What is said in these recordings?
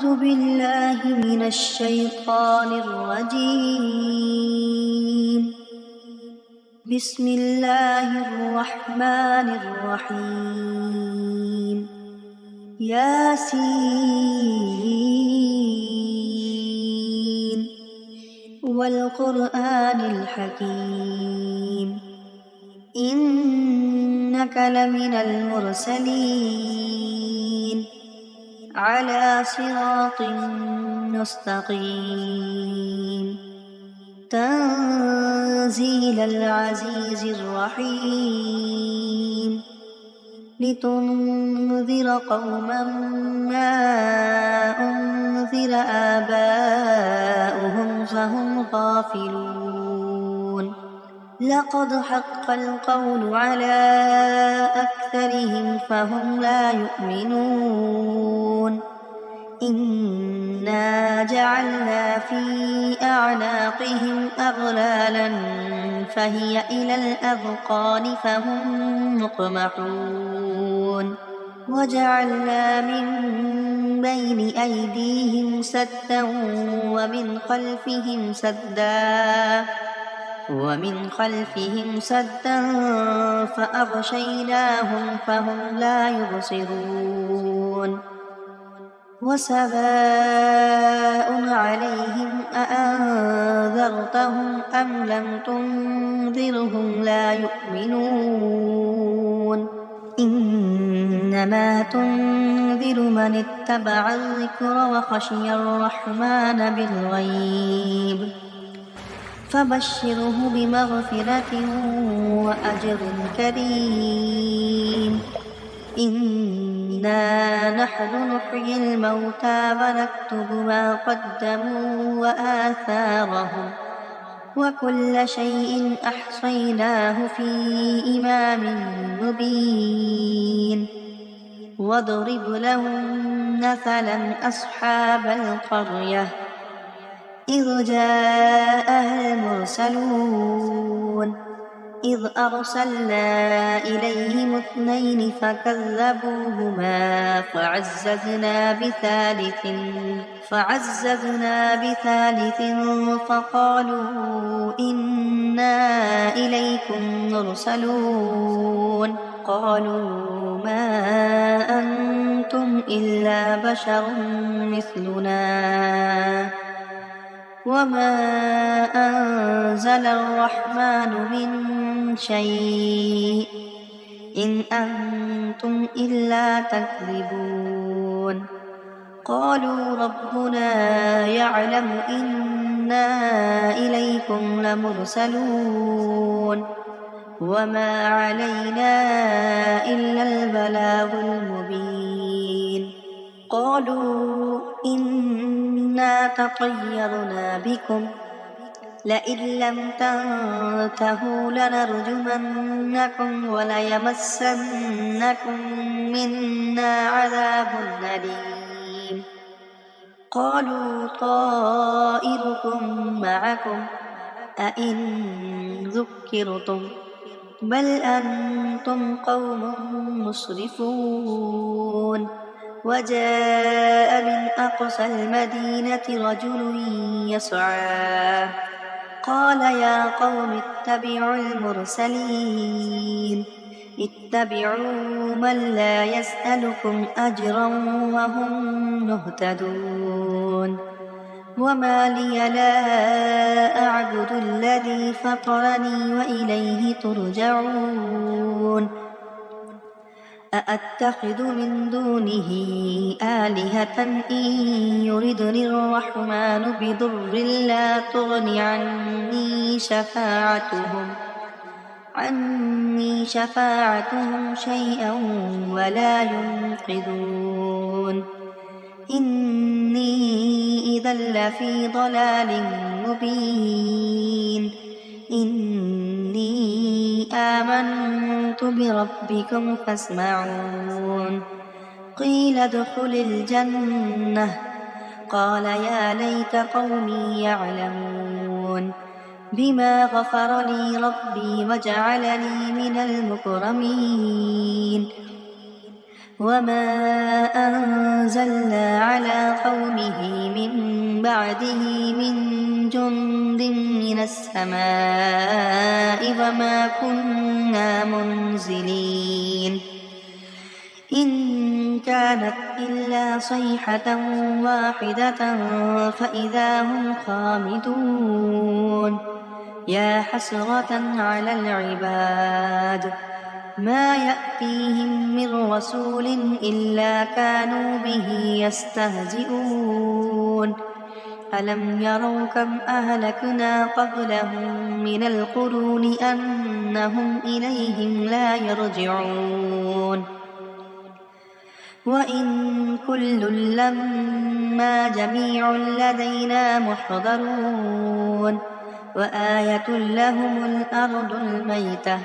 أعوذ بالله من الشيطان الرجيم. بسم الله الرحمن الرحيم. ياسين والقرآن الحكيم إنك لمن المرسلين على صراط مستقيم تنزيل العزيز الرحيم لتنذر قوما ما أنذر آباؤهم فهم غافلون لقد حق القول على أكثرهم فهم لا يؤمنون إنا جعلنا في أعناقهم أغلالا فهي إلى الأذقان فهم مقمحون وجعلنا من بين أيديهم سدا ومن خلفهم سدا فأغشيناهم فهم لا يبصرون وسواء عليهم أأنذرتهم أم لم تنذرهم لا يؤمنون إنما تنذر من اتبع الذكر وخشي الرحمن بالغيب فبشره بمغفرة وأجر كريم إنا نحن نحيي الموتى ونكتب ما قدموا وآثارهم وكل شيء أحصيناه في إمام مبين واضرب لهم مثلا أصحاب القرية إذ جاءها المرسلون إذ أرسلنا إليهم 2 فكذبوهما فعززنا بثالث فقالوا إنا إليكم مرسلون قالوا ما أنتم إلا بشر مثلنا وما أنزل الرحمن من شيء إن أنتم إلا تكذبون قالوا ربنا يعلم إنا إليكم لمرسلون وما علينا إلا البلاغ المبين قالوا إنا تطيرنا بكم لئن لم تنتهوا لنرجمنكم وليمسنكم منا عذاب أليم قالوا طائركم معكم أئن ذكرتم بل أنتم قوم مسرفون وجاء من أقصى المدينة رجل يسعى قال يا قوم اتبعوا المرسلين اتبعوا من لا يسألكم أجرا وهم مهتدون وما لي لا أعبد الذي فطرني وإليه ترجعون أأتخذ من دونه آلهة إن يردني الرحمن بضر لا تغن عني شفاعتهم شيئا ولا ينقذون إني إذا لفي ضلال مبين إني آمنت بربكم فاسمعون قيل ادخل الجنة قال يا ليت قومي يعلمون بما غفر لي ربي وجعلني من المكرمين وما أنزلنا على قومه من بعده من جند من السماء وما كنا منزلين إن كانت إلا صيحة واحدة فإذا هم خامدون يا حسرة على العباد ما يأتيهم من رسول إلا كانوا به يستهزئون ألم يروا كم أهلكنا قبلهم من القرون أنهم إليهم لا يرجعون وإن كل لما جميع لدينا محضرون وآية لهم الأرض الميتة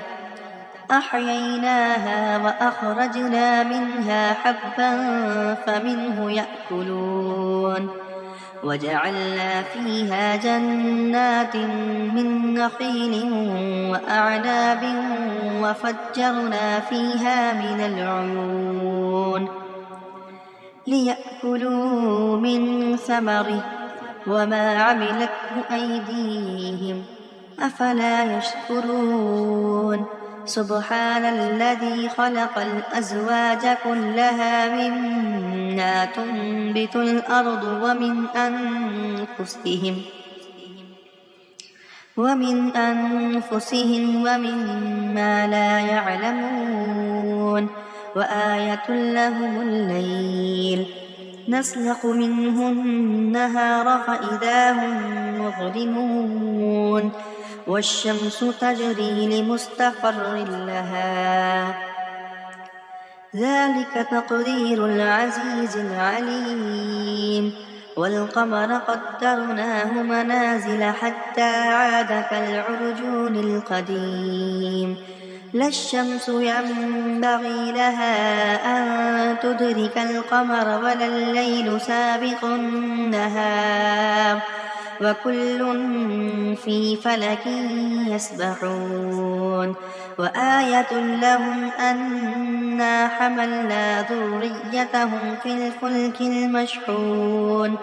أحييناها وأخرجنا منها حبا فمنه يأكلون وجعلنا فيها جنات من نخيل وأعناب وفجرنا فيها من العيون ليأكلوا من ثمره وما عملته أيديهم أفلا يشكرون سبحان الذي خلق الأزواج كلها مما تنبت الأرض ومن أنفسهم ومما لا يعلمون وآية لهم الليل نسلخ منه النهار فإذا هم مظلمون والشمس تجري لمستقر لها ذلك تقدير العزيز العليم والقمر قدرناه منازل حتى عاد كالعرجون القديم لا الشمس ينبغي لها أن تدرك القمر ولا الليل سابق النهار وكل في فلك يسبحون وآية لهم أنا حملنا ذريتهم في الفلك المشحون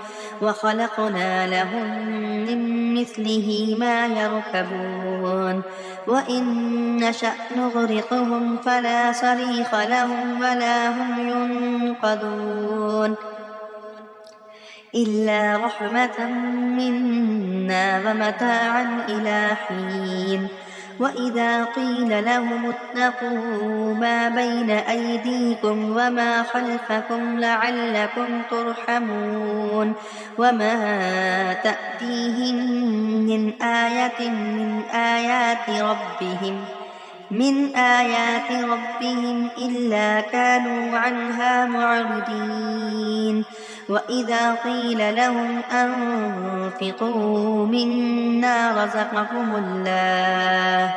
وخلقنا لهم من مثله ما يركبون وإن نشأ نغرقهم فلا صريخ لهم ولا هم ينقذون إلا رحمة منا ومتاعا إلى حين وإذا قيل لهم اتقوا ما بين أيديكم وما خلفكم لعلكم ترحمون وما تأتيهم من آيات ربهم إلا كانوا عنها معرضين وإذا قيل لهم أنفقوا مما رزقكم الله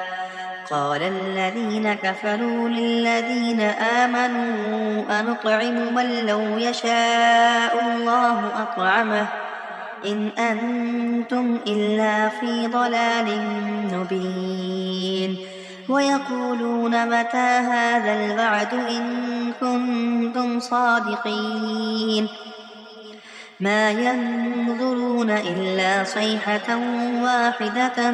قال الذين كفروا للذين آمنوا أنطعم من لو يشاء الله أطعمه إن أنتم إلا في ضلال مبين ويقولون متى هذا الوعد إن كنتم صادقين ما ينظرون إلا صيحة واحدة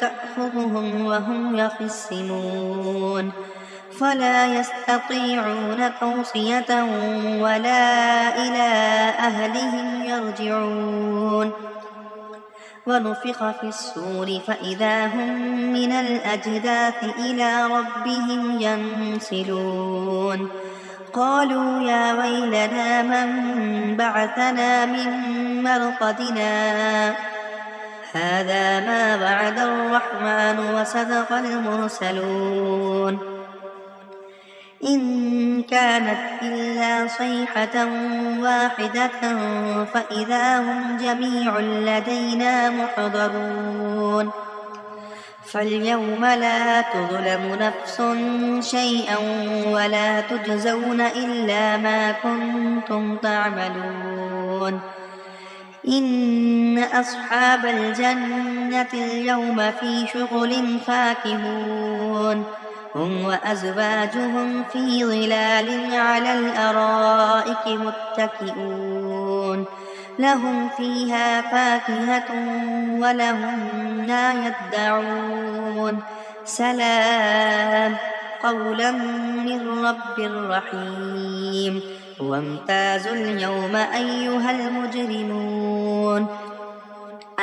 تأخذهم وهم يخصمون فلا يستطيعون توصية ولا إلى أهلهم يرجعون ونفخ في الصور فإذا هم من الأجداث إلى ربهم ينسلون قالوا يا ويلنا من بعثنا من مرقدنا هذا ما وعد الرحمن وصدق المرسلون إن كانت إلا صيحة واحدة فإذا هم جميع لدينا محضرون فاليوم لا تظلم نفس شيئا ولا تجزون إلا ما كنتم تعملون إن أصحاب الجنة اليوم في شغل فاكهون هم وأزواجهم في ظلال على الأرائك متكئون لهم فيها فاكهة ولهم ما يدعون سلام قولا من رب رحيم وامتازوا اليوم أيها المجرمون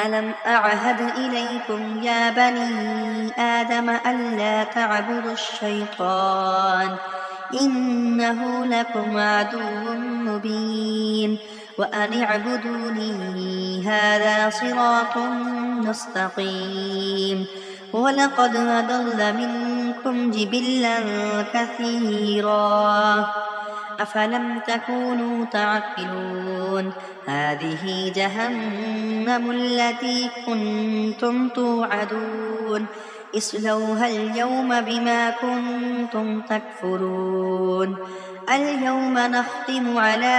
ألم أعهد إليكم يا بني آدم ألا تعبدوا الشيطان إنه لكم عدو مبين وأن اعبدوني هذا صراط مستقيم ولقد أضل منكم جبلا كثيرا أفلم تكونوا تعقلون هذه جهنم التي كنتم توعدون اصلوها اليوم بما كنتم تكفرون اليوم نختم على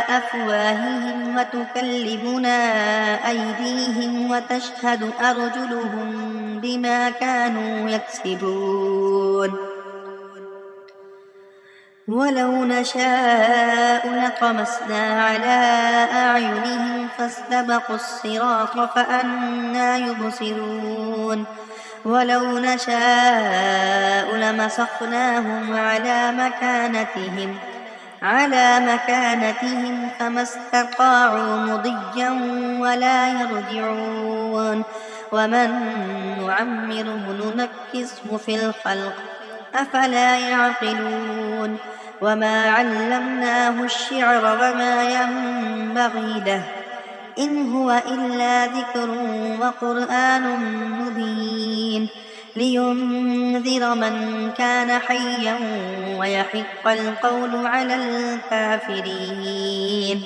أفواههم وتكلمنا أيديهم وتشهد أرجلهم بما كانوا يكسبون ولو نشاء لطمسنا على أعينهم فاستبقوا الصراط فأنى يبصرون ولو نشاء لمسخناهم على مكانتهم فما استطاعوا مضيا ولا يرجعون ومن نعمره ننكسه في الخلق أفلا يعقلون وما علمناه الشعر وما ينبغي له إن هو إلا ذكر وقرآن مبين لينذر من كان حيا ويحق القول على الكافرين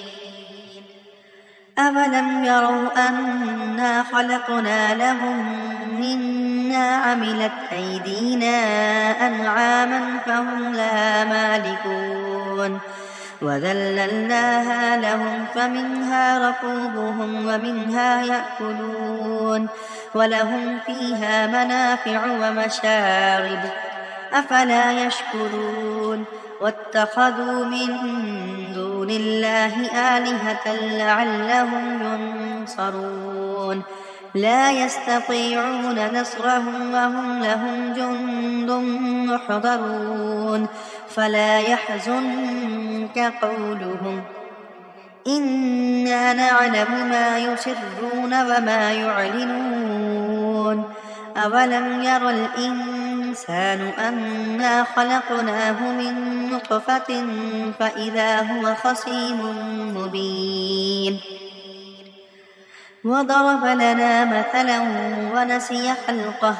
أولم يروا أنا خلقنا لهم مما عملت أيدينا أنعاما فهم لها مالكون وذللناها لهم فمنها ركوبهم ومنها يأكلون ولهم فيها منافع ومشارب أفلا يشكرون واتخذوا من دون الله آلهة لعلهم ينصرون لا يستطيعون نصرهم وهم لهم جند محضرون فلا يحزنك قولهم إنا نعلم ما يسرون وما يعلنون أولم ير الإنسان أنا خلقناه من نطفة فإذا هو خصيم مبين وضرب لنا مثلا ونسي خلقه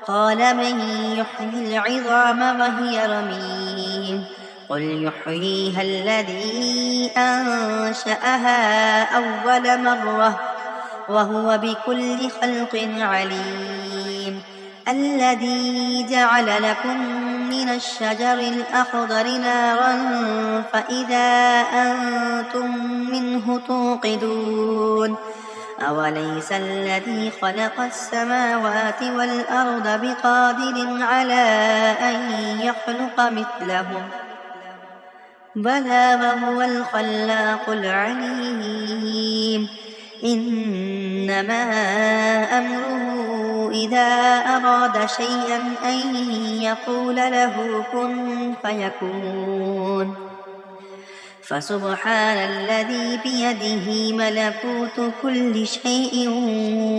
قال من يحيي العظام وهي رميم قل يحييها الذي أنشأها أول مرة وهو بكل خلق عليم الذي جعل لكم من الشجر الأخضر نارا فإذا أنتم منه توقدون أوليس الذي خلق السماوات والأرض بقادر على أن يخلق مثلهم بلى وهو الخلاق العليم إنما أمره إذا أراد شيئا أن يقول له كن فيكون فسبحان الذي بيده ملكوت كل شيء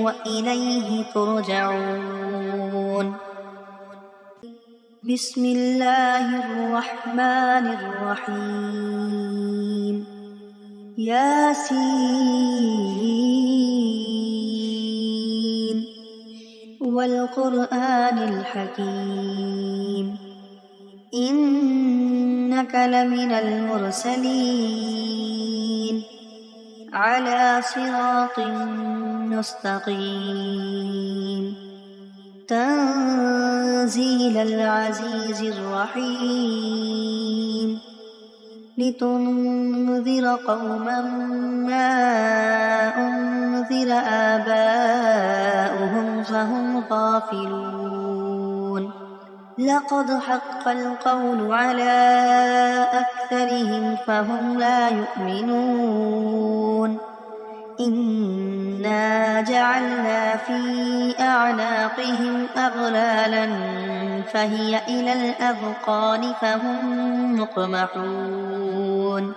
وإليه ترجعون بسم الله الرحمن الرحيم ياسين والقرآن الحكيم إنك لمن المرسلين على صراط مستقيم تنزيل العزيز الرحيم لتنذر قوما ما أنذر آباؤهم فهم غافلون لقد حق القول على أكثرهم فهم لا يؤمنون إنا جعلنا في أعناقهم أغلالا فهي إلى الأذقان فهم مقمحون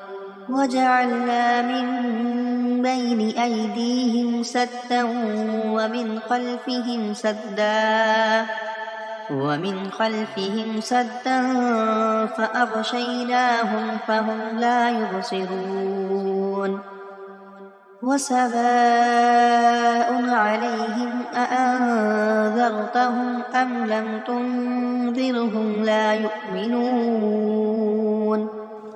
وجعلنا من بين أيديهم سدا ومن خلفهم سدا فأغشيناهم فهم لا يبصرون وسواء عليهم أأنذرتهم أم لم تنذرهم لا يؤمنون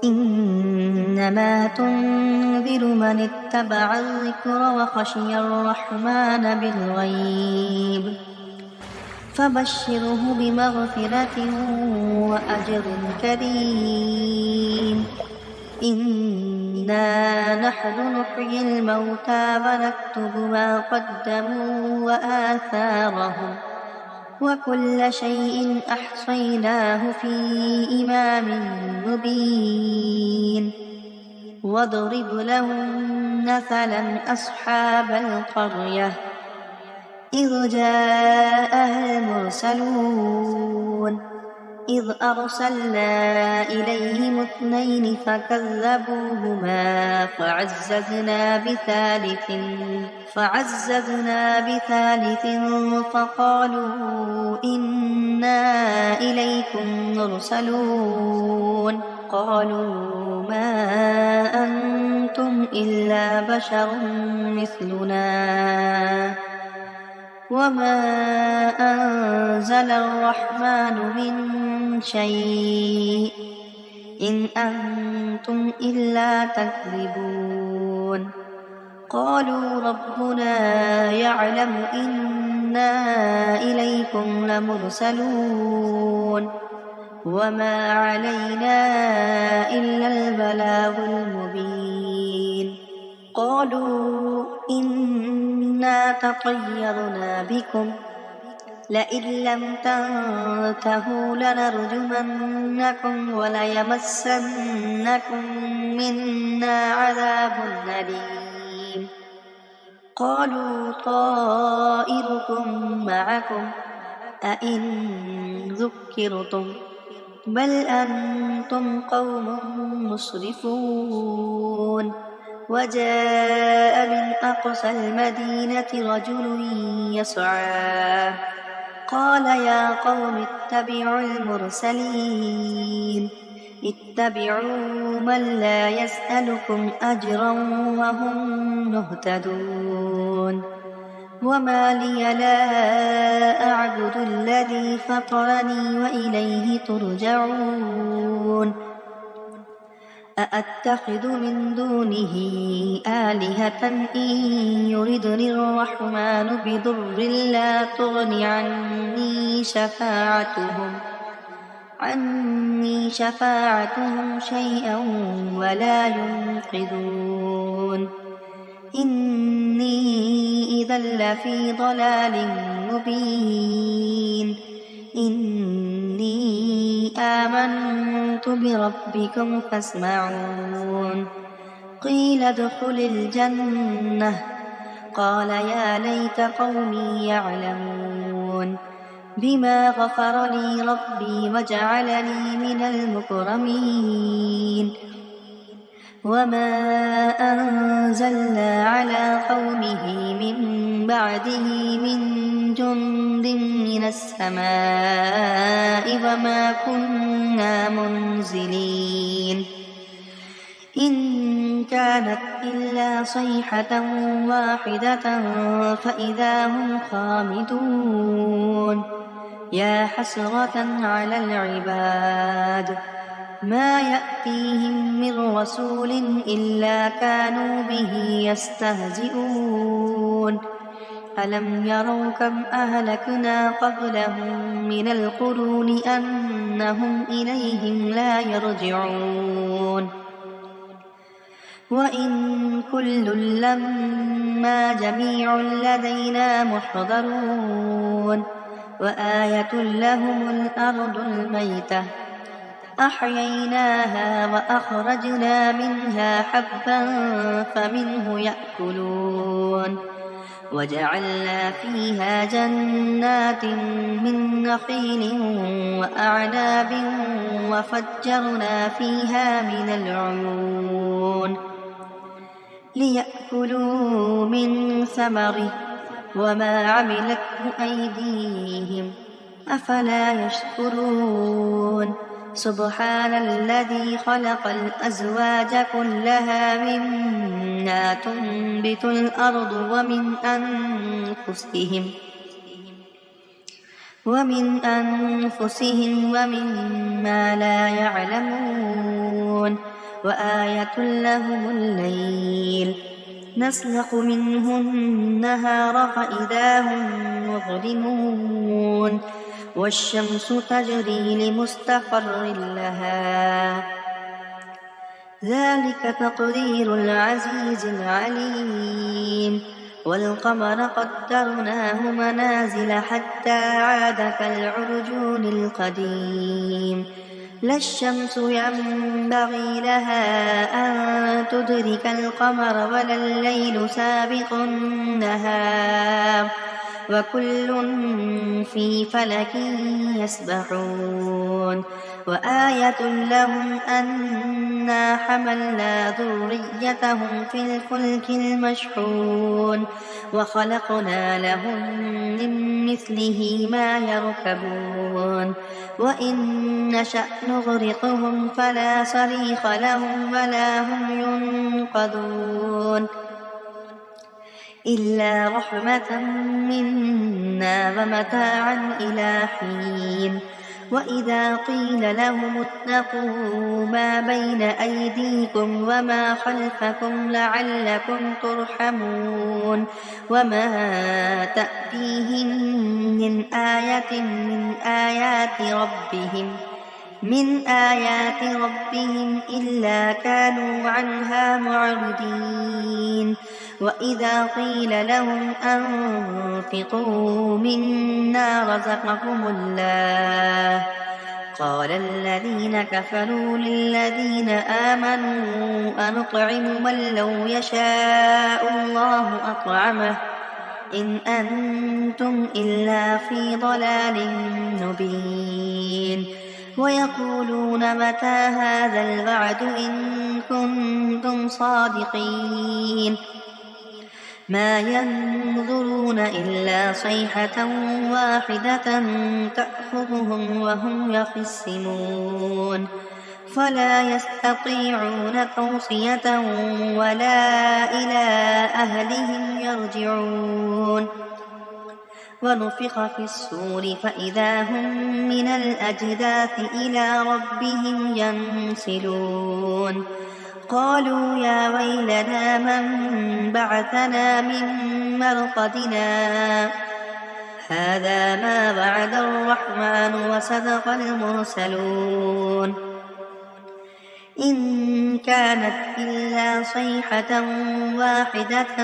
إنما تنذر من اتبع الذكر وخشي الرحمن بالغيب فبشره بمغفرة وأجر كريم إنا نحن نحيي الموتى ونكتب ما قدموا وآثارهم وكل شيء أحصيناه في إمام مبين واضرب لهم مثلا أصحاب القرية إذ جاءها المرسلون إذ أرسلنا إليهم 2 فكذبوهما فعززنا بثالث فقالوا إنا إليكم مرسلون قالوا ما أنتم إلا بشر مثلنا وما أنزل الرحمن من شيء إن أنتم إلا تكذبون قالوا ربنا يعلم إنا إليكم لمرسلون وما علينا إلا البلاغ المبين قالوا إنا تطيرنا بكم لئن لم تنتهوا لنرجمنكم وليمسنكم منا عذاب أليم قالوا طائركم معكم أئن ذكرتم بل أنتم قوم مسرفون وجاء من أقصى المدينة رجل يسعى قال يا قوم اتبعوا المرسلين اتبعوا من لا يسألكم أجرا وهم مهتدون وما لي لا أعبد الذي فطرني وإليه ترجعون أأتخذ من دونه آلهة إن يردني الرحمن بضر لا تغن عني شفاعتهم شيئا ولا ينقذون إني إذا لفي ضلال مبين إني آمنت بربكم فاسمعون قيل ادخل الجنة قال يا ليت قومي يعلمون بما غفر لي ربي وجعلني من المكرمين وما أنزلنا على قومه من بعده من جند من السماء وما كنا منزلين إن كانت إلا صيحة واحدة فإذا هم خامدون يا حسرة على العباد ما يأتيهم من رسول إلا كانوا به يستهزئون ألم يروا كم أهلكنا قبلهم من القرون أنهم إليهم لا يرجعون وإن كل لما جميع لدينا محضرون وآية لهم الأرض الميتة أحييناها وأخرجنا منها حبا فمنه يأكلون وجعلنا فيها جنات من نخيل وأعناب وفجرنا فيها من العيون ليأكلوا من ثمره وما عملته أيديهم أفلا يشكرون سبحان الذي خلق الأزواج كلها مما تنبت الأرض ومن أنفسهم ومما لا يعلمون وآية لهم الليل نسلخ منه النهار فإذا هم مظلمون والشمس تجري لمستقر لها ذلك تقدير العزيز العليم والقمر قدرناه منازل حتى عاد كالعرجون القديم لا الشمس ينبغي لها أن تدرك القمر ولا الليل سابق النهار وكل في فلك يسبحون وآية لهم أنا حملنا ذريتهم في الفلك المشحون وخلقنا لهم من مثله ما يركبون وإن نشأ نغرقهم فلا صريخ لهم ولا هم ينقذون إلا رحمة منا ومتاعا إلى حين وإذا قيل لهم اتقوا ما بين أيديكم وما خلفكم لعلكم ترحمون وما تأتيهم من آيات ربهم إلا كانوا عنها معرضين وإذا قيل لهم أنفقوا مما رزقكم الله قال الذين كفروا للذين آمنوا أنطعم من لو يشاء الله أطعمه إن أنتم إلا في ضلال مبين ويقولون متى هذا الوعد إن كنتم صادقين ما ينظرون إلا صيحة واحدة تأخذهم وهم يخصمون فلا يستطيعون توصية ولا إلى أهلهم يرجعون ونفخ في الصور فإذا هم من الأجداث إلى ربهم ينسلون قالوا يا ويلنا من بعثنا من مرقدنا هذا ما وعد الرحمن وصدق المرسلون إن كانت إلا صيحة واحدة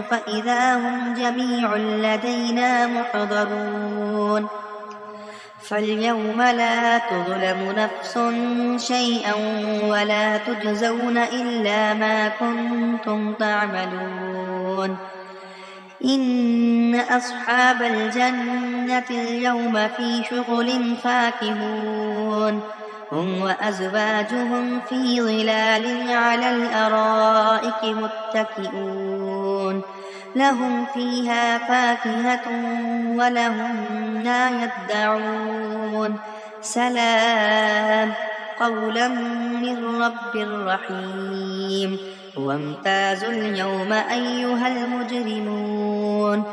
فإذا هم جميع لدينا محضرون فاليوم لا تظلم نفس شيئا ولا تجزون إلا ما كنتم تعملون إن أصحاب الجنة اليوم في شغل فاكهون هم وأزواجهم في ظلال على الأرائك متكئون لهم فيها فاكهة ولهم ما يدعون سلام قولا من رب رحيم وامتازوا اليوم أيها المجرمون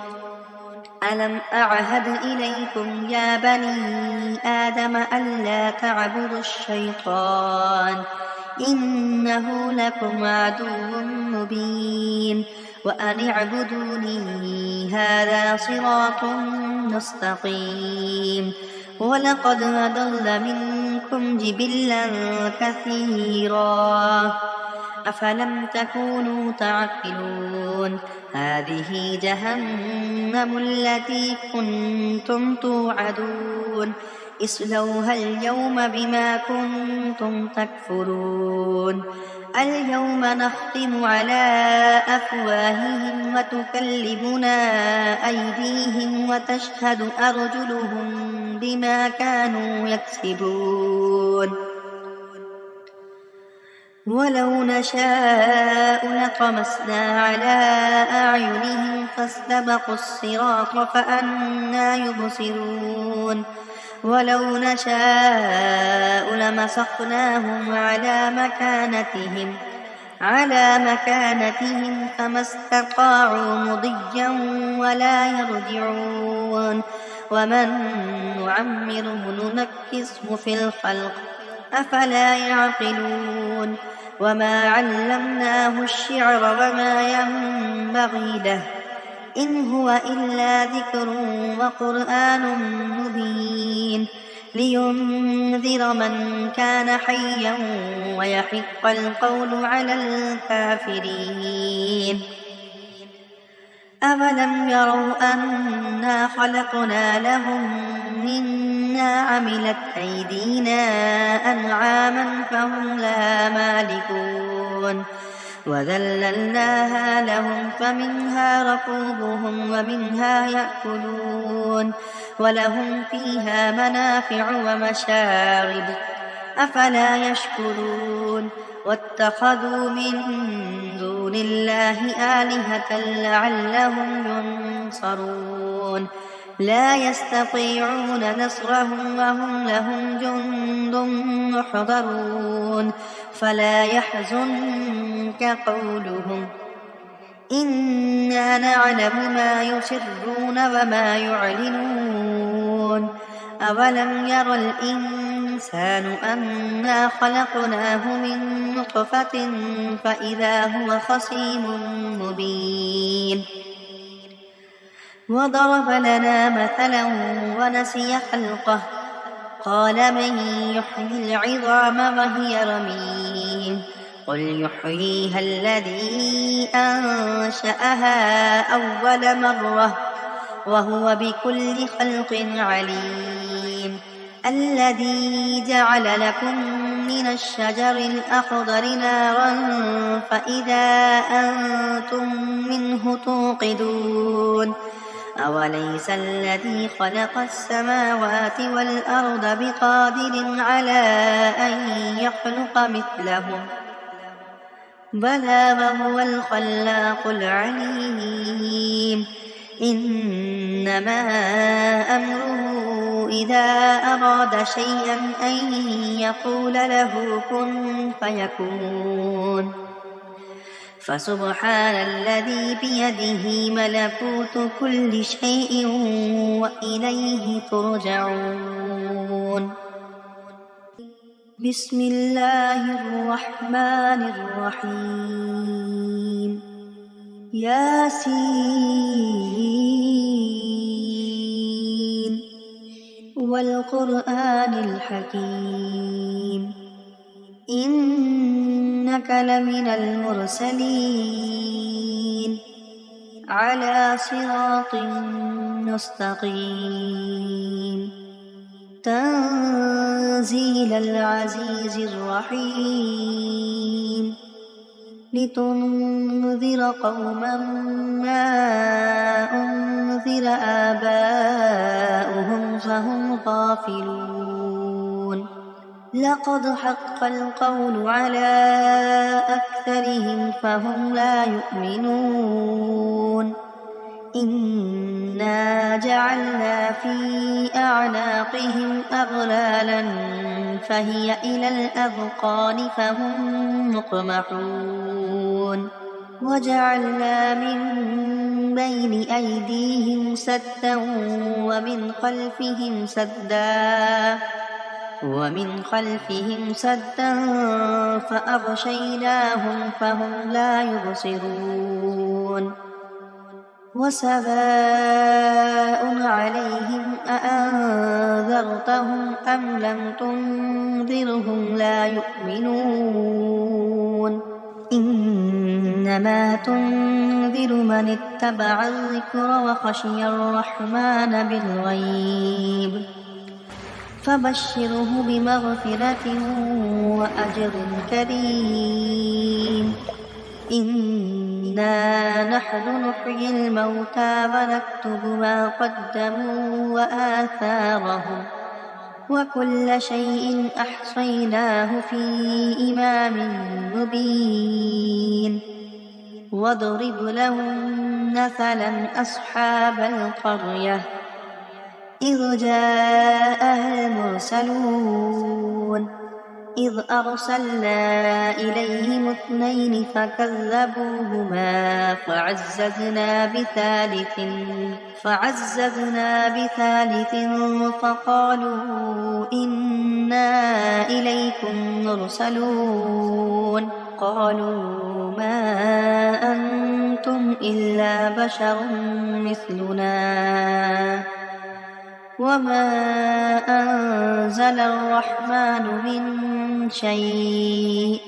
ألم أعهد إليكم يا بني آدم ألا تعبدوا الشيطان إنه لكم عدو مبين وأن اعبدوني هذا صراط مستقيم ولقد أضل منكم جبلا كثيرا أفلم تكونوا تعقلون هذه جهنم التي كنتم توعدون اصلوها اليوم بما كنتم تكفرون اليوم نختم على أفواههم وتكلمنا أيديهم وتشهد أرجلهم بما كانوا يكسبون ولو نشاء لطمسنا على أعينهم فاستبقوا الصراط فأنى يبصرون ولو نشاء لمسخناهم على مكانتهم فما استطاعوا مضيا ولا يرجعون ومن نعمره ننكسه في الخلق أفلا يعقلون وما علمناه الشعر وما ينبغي له إن هو إلا ذكر وقرآن مبين لينذر من كان حيا ويحق القول على الكافرين أولم يروا أنا خلقنا لهم مما عملت أيدينا أنعاما فهم لها مالكون وذللناها لهم فمنها ركوبهم ومنها يأكلون ولهم فيها منافع ومشارب أفلا يشكرون واتخذوا من دون الله آلهة لعلهم ينصرون لا يستطيعون نصرهم وهم لهم جند محضرون فلا يحزنك قولهم إنا نعلم ما يسرون وما يعلنون أولم ير الإنسان أنا خلقناه من نطفة فإذا هو خصيم مبين وضرب لنا مثلا ونسي خلقه قال من يحيي العظام وهي رميم قل يحييها الذي أنشأها أول مرة وهو بكل خلق عليم الذي جعل لكم من الشجر الأخضر نارا فإذا أنتم منه توقدون أوليس الذي خلق السماوات والأرض بقادر على أن يخلق مثلهم بلى وهو الخلاق العليم إنما أمره إذا أراد شيئا أن يقول له كن فيكون فسبحان الذي بيده ملكوت كل شيء وإليه ترجعون بسم الله الرحمن الرحيم ياسين والقرآن الحكيم إنك لمن المرسلين على صراط مستقيم تنزيل العزيز الرحيم لتنذر قوما ما أنذر آباؤهم فهم غافلون لقد حق القول على أكثرهم فهم لا يؤمنون إنا جعلنا في أعناقهم أغلالا فهي إلى الأذقان فهم مقمحون وجعلنا من بين أيديهم سدا ومن خلفهم سدا فأغشيناهم فهم لا يبصرون وسواء عليهم أأنذرتهم أم لم تنذرهم لا يؤمنون إنما تنذر من اتبع الذكر وخشي الرحمن بالغيب فبشره بمغفرة وأجر كريم إنا نحن نحيي الموتى ونكتب ما قدموا وآثارهم وكل شيء أحصيناه في إمام مبين واضرب لهم مثلا أصحاب القرية إذ جاءها المرسلون إذ أرسلنا إليهم 2 فكذبوهما فعززنا بثالث فقالوا إنا إليكم مرسلون قالوا ما أنتم إلا بشر مثلنا وما أنزل الرحمن من شيء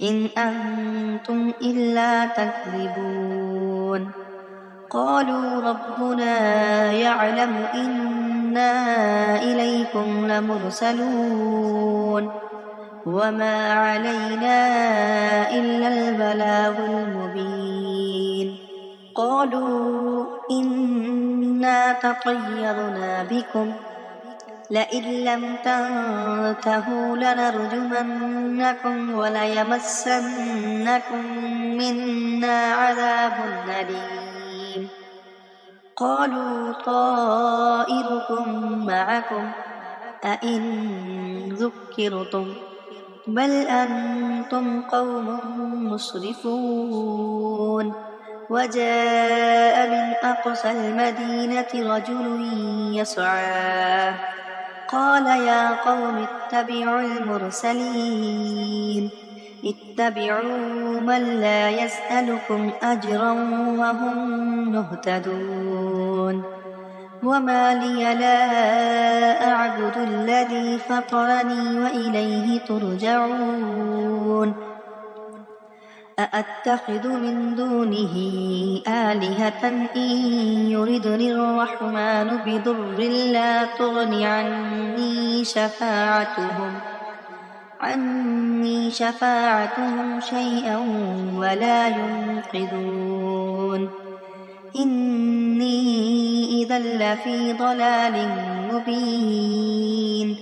إن أنتم إلا تكذبون قالوا ربنا يعلم إنا إليكم لمرسلون وما علينا إلا البلاغ المبين قالوا إنا تطيرنا بكم لئن لم تنتهوا لنرجمنكم وليمسنكم منا عذاب أليم قالوا طائركم معكم أئن ذكرتم بل أنتم قوم مسرفون وجاء من أقصى المدينة رجل يسعى قال يا قوم اتبعوا المرسلين اتبعوا من لا يسألكم أجرا وهم مهتدون وما لي لا أعبد الذي فطرني وإليه ترجعون أأتخذ من دونه آلهة إن يردني الرحمن بضر لا تغن عني شفاعتهم شيئا ولا ينقذون إني إذا لفي ضلال مبين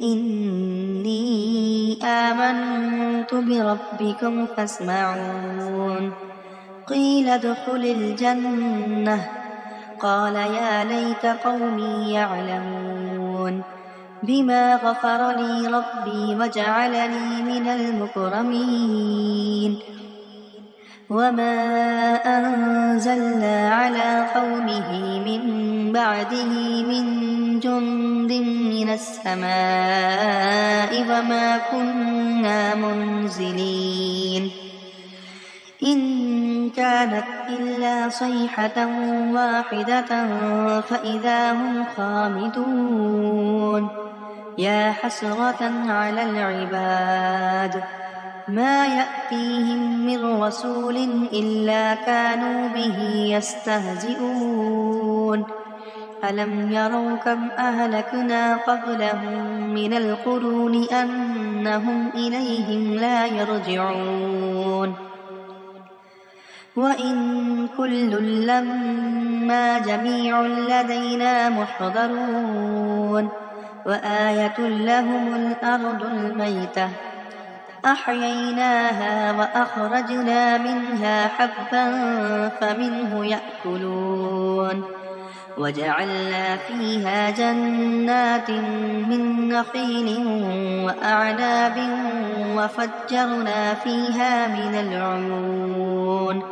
إني آمنت بربكم فاسمعون قيل ادخل الجنة قال يا ليت قومي يعلمون بما غفر لي ربي وجعلني من المكرمين وما أنزلنا على قومه من بعده من جند من السماء وما كنا منزلين إن كانت إلا صيحة واحدة فإذا هم خامدون يا حسرة على العباد ما يأتيهم من رسول إلا كانوا به يستهزئون ألم يروا كم أهلكنا قبلهم من القرون أنهم إليهم لا يرجعون وإن كل لما جميع لدينا محضرون وآية لهم الأرض الميتة أحييناها وأخرجنا منها حبا فمنه يأكلون وجعلنا فيها جنات من نخيل وأعناب وفجرنا فيها من العيون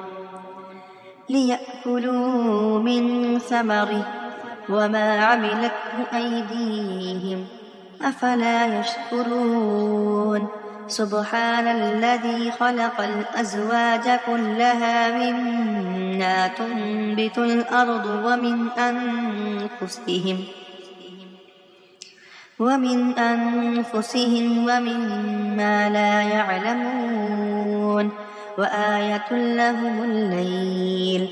ليأكلوا من ثمره وما عملته أيديهم أفلا يشكرون سبحان الذي خلق الأزواج كلها مما تنبت الأرض ومن أنفسهم ومما لا يعلمون وآية لهم الليل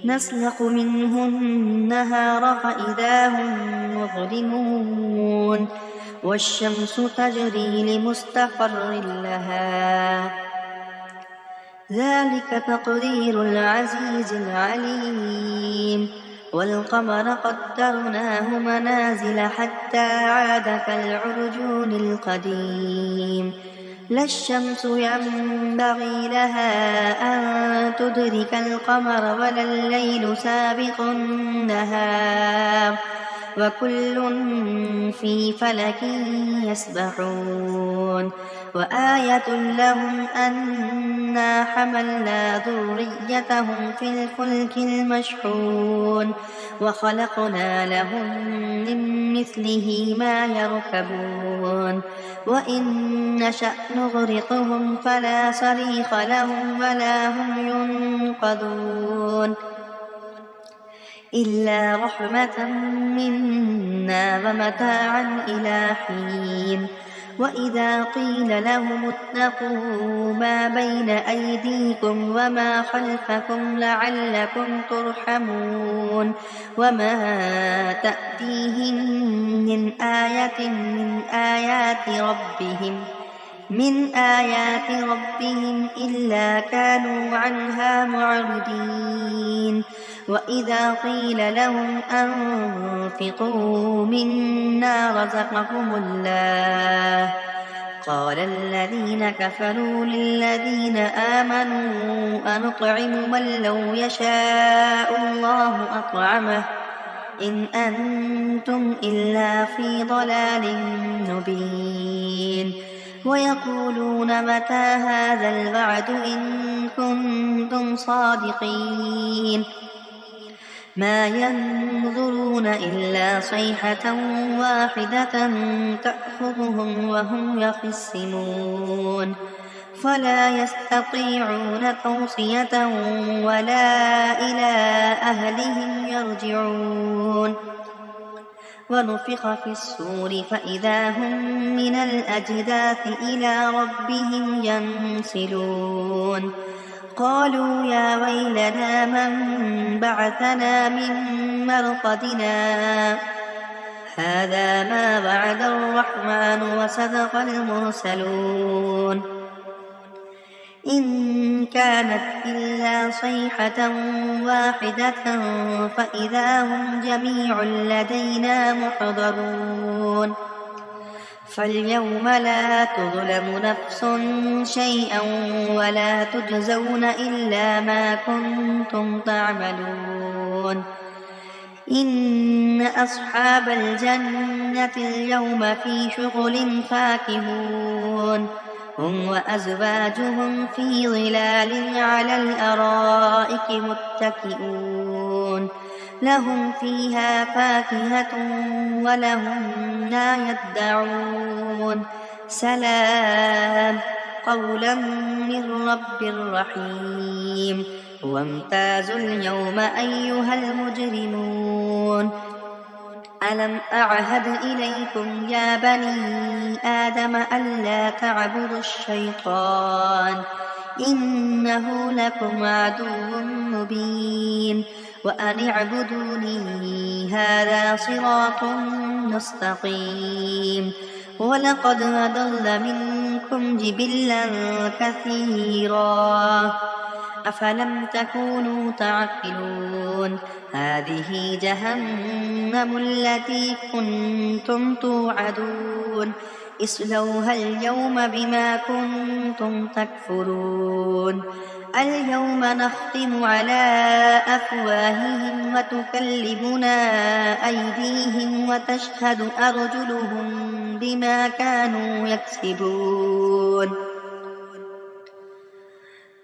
نسلخ منه النهار فإذا هم مظلمون والشمس تجري لمستقر لها ذلك تقدير العزيز العليم والقمر قدرناه منازل حتى عاد كالعرجون القديم لا الشمس ينبغي لها أن تدرك القمر ولا الليل سابق النهار وكل في فلك يسبحون وآية لهم أنا حملنا ذريتهم في الفلك المشحون وخلقنا لهم من مثله ما يركبون وإن نشأ نغرقهم فلا صريخ لهم ولا هم ينقذون إلا رحمة منا ومتاعا إلى حين وإذا قيل لهم اتقوا ما بين أيديكم وما خلفكم لعلكم ترحمون وما تأتيهم من آيات ربهم إلا كانوا عنها معرضين وإذا قيل لهم أنفقوا مما رزقكم الله قال الذين كفروا للذين آمنوا أنطعم من لو يشاء الله أطعمه إن أنتم إلا في ضلال مبين ويقولون متى هذا الوعد إن كنتم صادقين ما ينظرون إلا صيحة واحدة تأخذهم وهم يخصمون فلا يستطيعون توصية ولا إلى أهلهم يرجعون ونفخ في الصور فإذا هم من الأجداث إلى ربهم ينسلون قالوا يا ويلنا من بعثنا من مرقدنا هذا ما وعد الرحمن وصدق المرسلون إن كانت إلا صيحة واحدة فإذا هم جميع لدينا محضرون فاليوم لا تظلم نفس شيئا ولا تجزون إلا ما كنتم تعملون إن أصحاب الجنة اليوم في شغل فاكهون هم وأزواجهم في ظلال على الأرائك متكئون لهم فيها فاكهة ولهم ما يدعون سلام قولا من رب رحيم وامتازوا اليوم أيها المجرمون ألم أعهد إليكم يا بني آدم ألا تعبدوا الشيطان إنه لكم عدو مبين وأن اعبدوني هذا صراط مستقيم ولقد أضل منكم جبلا كثيرا أفلم تكونوا تعقلون هذه جهنم التي كنتم توعدون اصلوها اليوم بما كنتم تكفرون اليوم نختم على أفواههم وتكلمنا أيديهم وتشهد أرجلهم بما كانوا يكسبون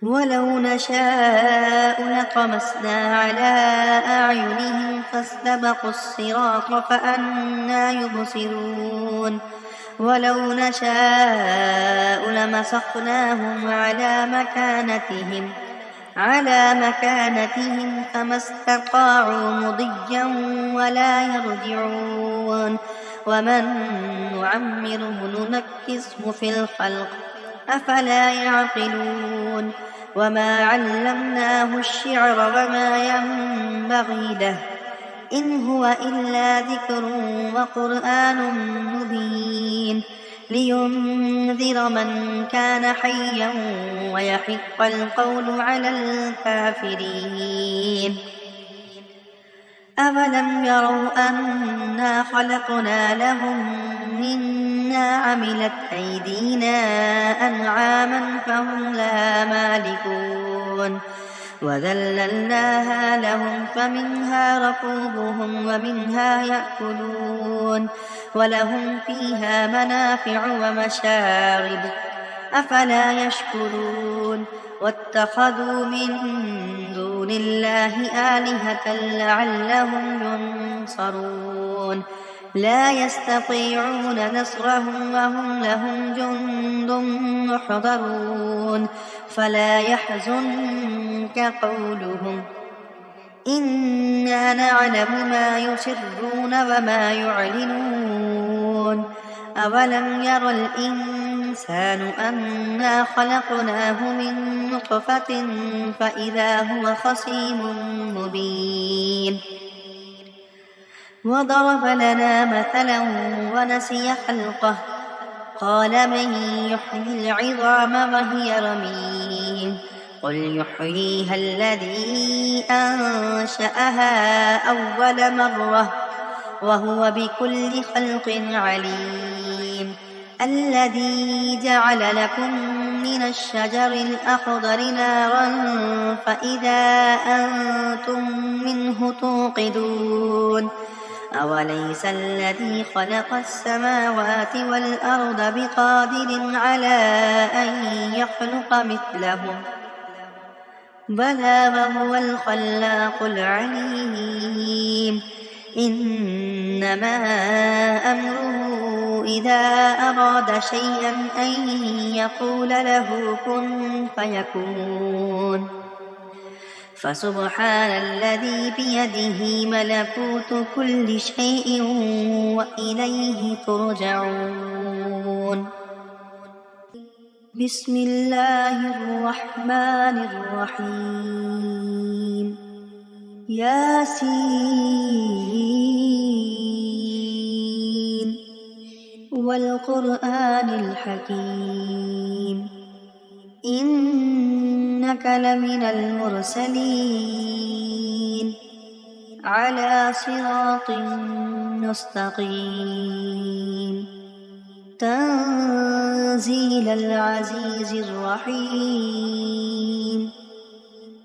ولو نشاء لطمسنا على أعينهم فاستبقوا الصراط فأنى يبصرون ولو نشاء لمسخناهم على مكانتهم فما استطاعوا مضيا ولا يرجعون ومن نعمره ننكسه في الخلق أفلا يعقلون وما علمناه الشعر وما ينبغي له إن هو إلا ذكر وقرآن مبين لينذر من كان حيا ويحق القول على الكافرين أولم يروا أنا خلقنا لهم مما عملت أيدينا أنعاما فهم لها مالكون وذللناها لهم فمنها ركوبهم ومنها يأكلون ولهم فيها منافع ومشارب أفلا يشكرون واتخذوا من دون الله آلهة لعلهم ينصرون لا يستطيعون نصرهم وهم لهم جند محضرون فلا يحزنك قولهم إنا نعلم ما يسرون وما يعلنون أولم ير الإنسان أنا خلقناه من نطفة فإذا هو خصيم مبين وضرب لنا مثلا ونسي خلقه قال من يحيي العظام وهي رميم قل يحييها الذي أنشأها أول مرة وهو بكل خلق عليم الذي جعل لكم من الشجر الأخضر نارا فإذا أنتم منه توقدون أوليس الذي خلق السماوات والأرض بقادر على أن يخلق مثلهم بلى وهو الخلاق العليم إنما أمره إذا أراد شيئا أن يقول له كن فيكون فسبحان الذي بيده ملكوت كل شيء وإليه ترجعون بسم الله الرحمن الرحيم ياسين والقرآن الحكيم إنك لمن المرسلين على صراط مستقيم تنزيل العزيز الرحيم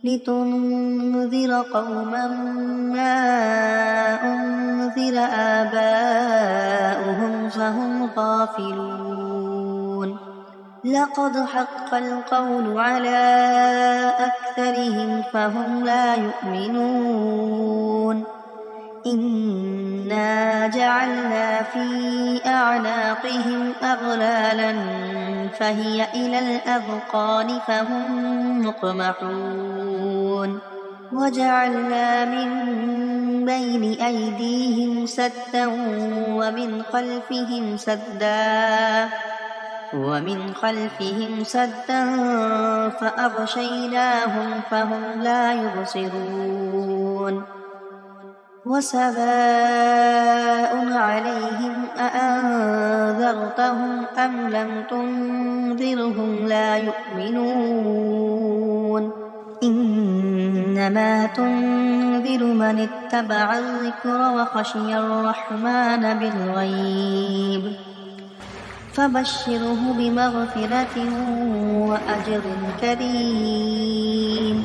لتنذر قوما ما أنذر آباؤهم فهم غافلون لقد حق القول على أكثرهم فهم لا يؤمنون إنا جعلنا في أعناقهم أغلالا فهي إلى الأذقان فهم مقمحون وجعلنا من بين أيديهم سدا ومن خلفهم سدا فأغشيناهم فهم لا يبصرون وسواء عليهم أأنذرتهم أم لم تنذرهم لا يؤمنون إنما تنذر من اتبع الذكر وخشي الرحمن بالغيب فبشره بمغفرة وأجر كريم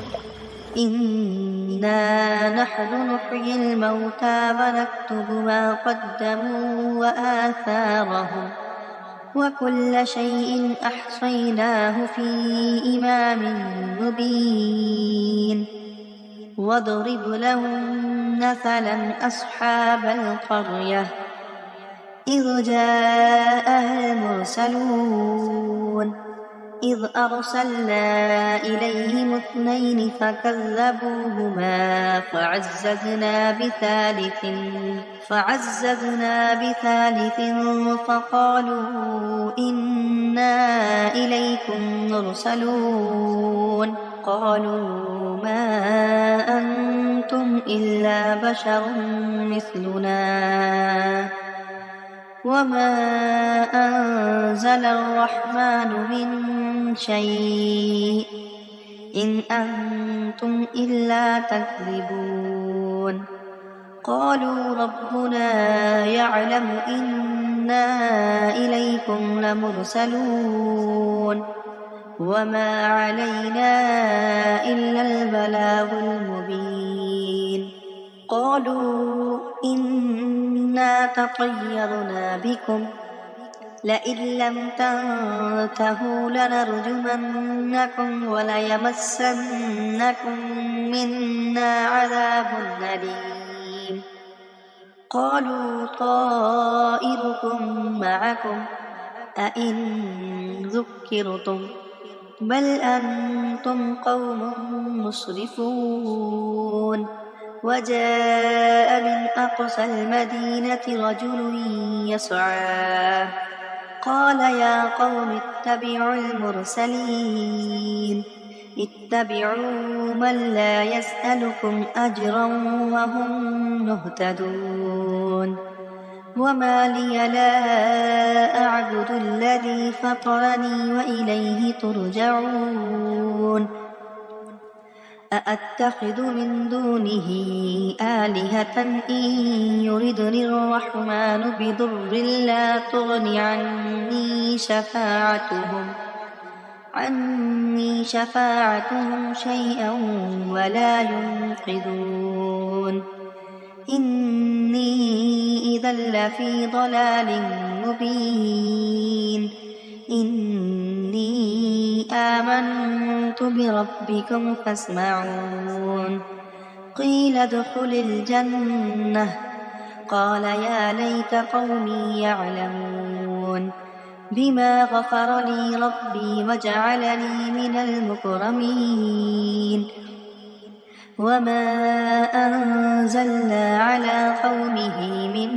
إنا نحن نحيي الموتى ونكتب ما قدموا وآثارهم وكل شيء أحصيناه في إمام مبين واضرب لهم مثلا أصحاب القرية إذ جاءها المرسلون إذ أرسلنا إليهم 2 فكذبوهما فعززنا بثالث فقالوا إنا إليكم مرسلون قالوا ما أنتم إلا بشر مثلنا وما أنزل الرحمن من شيء إن أنتم إلا تكذبون قالوا ربنا يعلم إنا إليكم لمرسلون وما علينا إلا البلاغ المبين قالوا إنا تطيرنا بكم لئن لم تنتهوا لنرجمنكم وليمسنكم منا عذاب أليم قالوا طائركم معكم أئن ذكرتم بل أنتم قوم مسرفون وجاء من أقصى المدينة رجل يسعى قال يا قوم اتبعوا المرسلين اتبعوا من لا يسألكم أجرا وهم مهتدون وما لي لا أعبد الذي فطرني وإليه ترجعون أأتخذ من دونه آلهة إن يردني الرحمن بضر لا تغن عني شفاعتهم شيئا ولا ينقذون إني إذا لفي ضلال مبين إني آمنت بربكم فاسمعون قيل ادخل الجنة قال يا ليت قومي يعلمون بما غفر لي ربي وجعلني من المكرمين وما أنزلنا على قومه من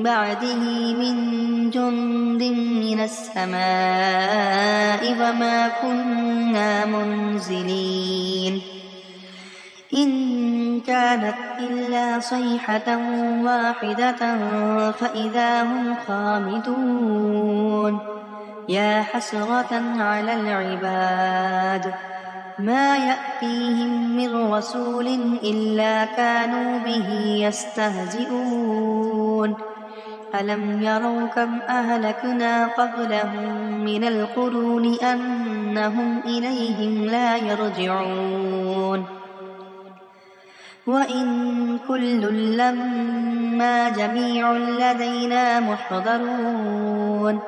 بعده من جند من السماء وما كنا منزلين إن كانت إلا صيحة واحدة فإذا هم خامدون يا حسرة على العباد ما يأتيهم من رسول إلا كانوا به يستهزئون ألم يروا كم أهلكنا قبلهم من القرون أنهم إليهم لا يرجعون وإن كل لما جميع لدينا محضرون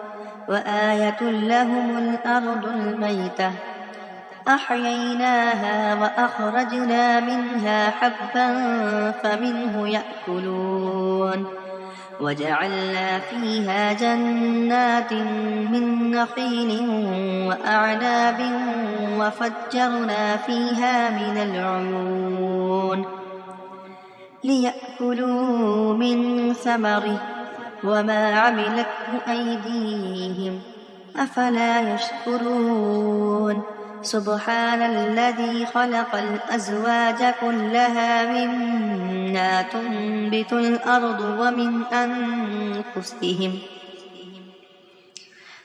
وآية لهم الأرض الميتة أحييناها وأخرجنا منها حبا فمنه يأكلون وجعلنا فيها جنات من نخيل وأعناب وفجرنا فيها من العيون ليأكلوا من ثمره وما عملته أيديهم أفلا يشكرون سبحان الذي خلق الأزواج كلها مما تنبت الأرض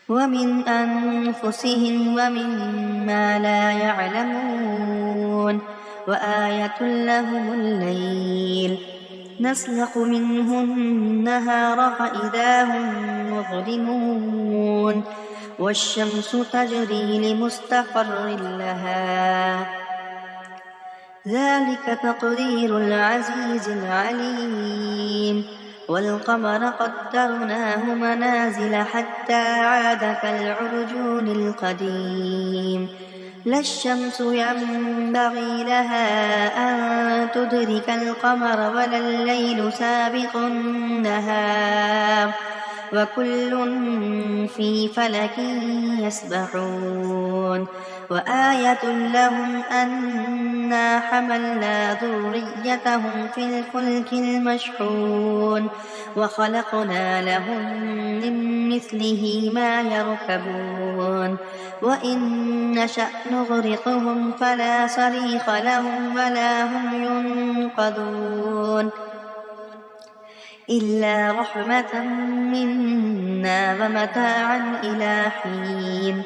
ومن أنفسهم ومما لا يعلمون وآية لهم الليل نسلخ منه النهار فإذا هم مظلمون والشمس تجري لمستقر لها ذلك تقدير العزيز العليم والقمر قدرناه منازل حتى عاد كالعرجون القديم لا الشمس ينبغي لها أن تدرك القمر ولا الليل سابق النهار وكل في فلك يسبحون وآية لهم أنا حملنا ذريتهم في الفلك المشحون وخلقنا لهم من مثله ما يركبون وإن نشأ نغرقهم فلا صريخ لهم ولا هم ينقذون إلا رحمة منا ومتاعا إلى حين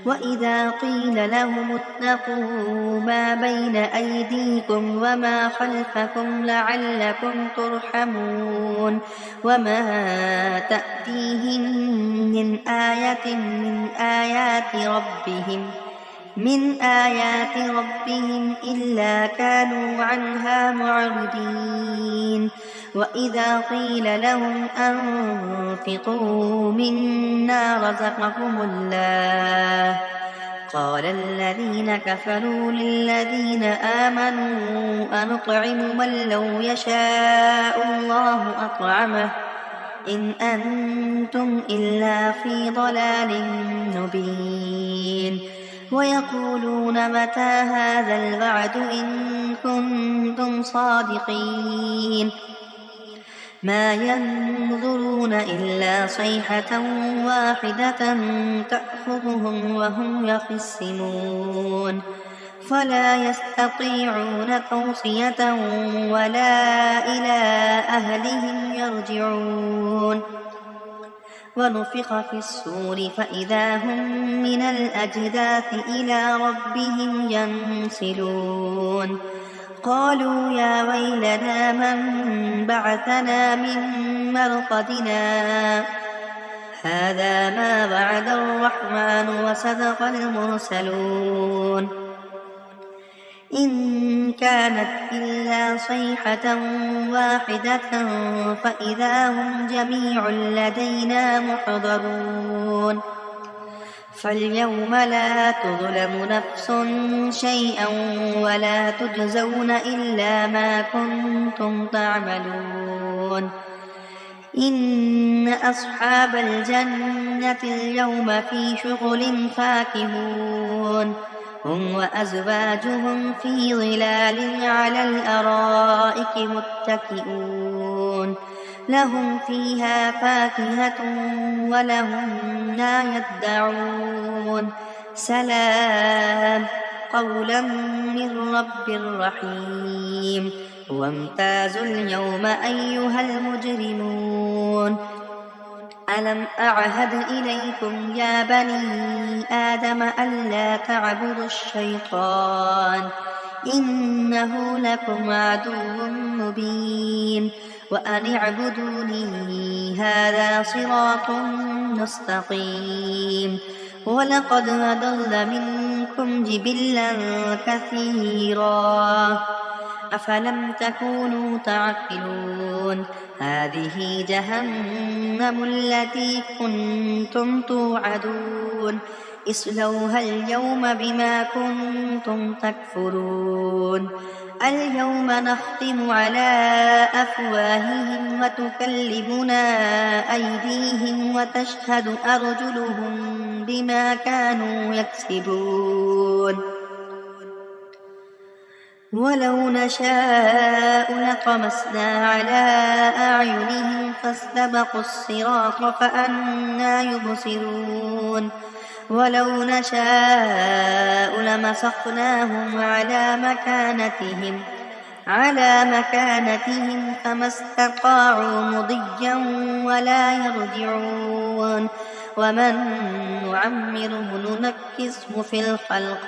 وإذا قيل لهم اتقوا ما بين أيديكم وما خلفكم لعلكم ترحمون وما تأتيهم من آيات ربهم إلا كانوا عنها معرضين وإذا قيل لهم أنفقوا مما رزقكم الله قال الذين كفروا للذين آمنوا أنطعم من لو يشاء الله أطعمه إن أنتم إلا في ضلال مبين ويقولون متى هذا الوعد إن كنتم صادقين ما ينظرون إلا صيحة واحدة تأخذهم وهم يخصمون فلا يستطيعون توصية ولا إلى أهلهم يرجعون ونفخ في الصور فإذا هم من الأجداث إلى ربهم ينسلون قالوا يا ويلنا من بعثنا من مرقدنا هذا ما وعد الرحمن وصدق المرسلون إن كانت إلا صيحة واحدة فإذا هم جميع لدينا محضرون فاليوم لا تظلم نفس شيئا ولا تجزون إلا ما كنتم تعملون إن أصحاب الجنة اليوم في شغل فاكهون هم وأزواجهم في ظلال على الأرائك متكئون لهم فيها فاكهة ولهم ما يدعون سلام قولا من رب رحيم وامتازوا اليوم أيها المجرمون ألم أعهد إليكم يا بني آدم ألا تعبدوا الشيطان إنه لكم عدو مبين وأن اعبدوني هذا صراط مستقيم ولقد أضل منكم جبلا كثيرا أفلم تكونوا تعقلون هذه جهنم التي كنتم توعدون اصلوها اليوم بما كنتم تكفرون اليوم نختم على أفواههم وتكلمنا أيديهم وتشهد أرجلهم بما كانوا يكسبون ولو نشاء لطمسنا على أعينهم فاستبقوا الصراط فأنى يبصرون ولو نشاء لمسخناهم على مكانتهم فما استطاعوا مضيا ولا يرجعون ومن نعمره ننكسه في الخلق